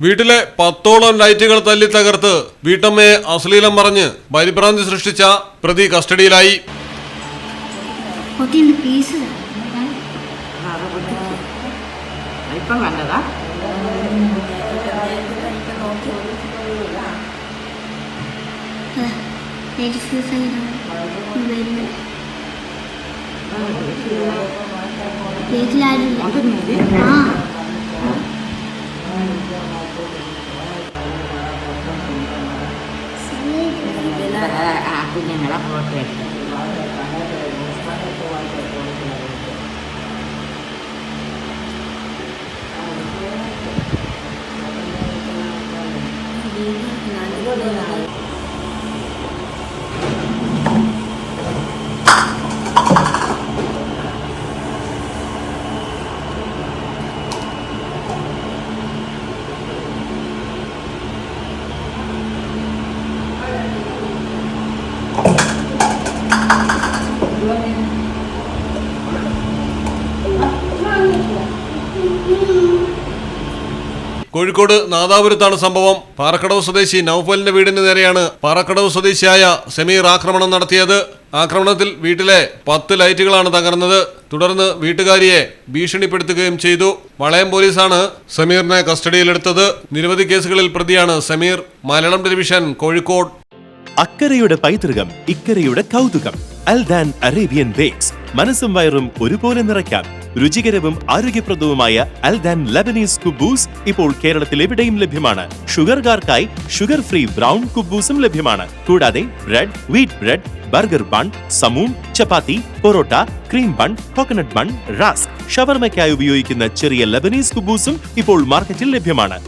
വീട്ടിലെ 10ഓളം ലൈറ്റുകൾ തല്ലി തകർത്ത് വീട്ടമ്മയെ അശ്ലീലം പറഞ്ഞ് പരിഭ്രാന്തി സൃഷ്ടിച്ച പ്രതി കസ്റ്റഡിയിലായി. കുഞ്ഞുങ്ങളെ ഫോട്ടോ എടുത്തു. കോഴിക്കോട് നാദാപുരത്താണ് സംഭവം. പാറക്കടവ് സ്വദേശി നൌഫലിന്റെ വീടിന് നേരെയാണ് പാറക്കടവ് സ്വദേശിയായ സമീർ ആക്രമണം നടത്തിയത്. ആക്രമണത്തിൽ വീട്ടിലെ 10 ലൈറ്റുകളാണ് തകർന്നത്. തുടർന്ന് വീട്ടുകാരിയെ ഭീഷണിപ്പെടുത്തുകയും ചെയ്തു. വളയം പോലീസാണ് സമീറിനെ കസ്റ്റഡിയിലെടുത്തത്. നിരവധി കേസുകളിൽ പ്രതിയാണ് സമീർ. മലയാളം ടെലിവിഷൻ, കോഴിക്കോട്. അക്കരയുടെ പൈതൃകം, ഇക്കരയുടെ കൗതുകം. അൽദാൻ അറേബ്യൻ ബേക്സ്. മനസ്സും വയറും ഒരുപോലെ നിറയ്ക്കാം. രുചികരവും ആരോഗ്യപ്രദവുമായ അൽദാൻ ലബനീസ് കുബൂസ് ഇപ്പോൾ കേരളത്തിൽ എവിടെയും ലഭ്യമാണ്. ഷുഗർകാർക്കായി ഷുഗർ ഫ്രീ ബ്രൗൺ കുബൂസും ലഭ്യമാണ്. കൂടാതെ bread, wheat bread, burger bun, സമൂൺ, chapati, parotta, cream bun, coconut bun, rusk, ഷവർമയ്ക്കായി ഉപയോഗിക്കുന്ന ചെറിയ ലബനീസ് കുബൂസും ഇപ്പോൾ മാർക്കറ്റിൽ ലഭ്യമാണ്.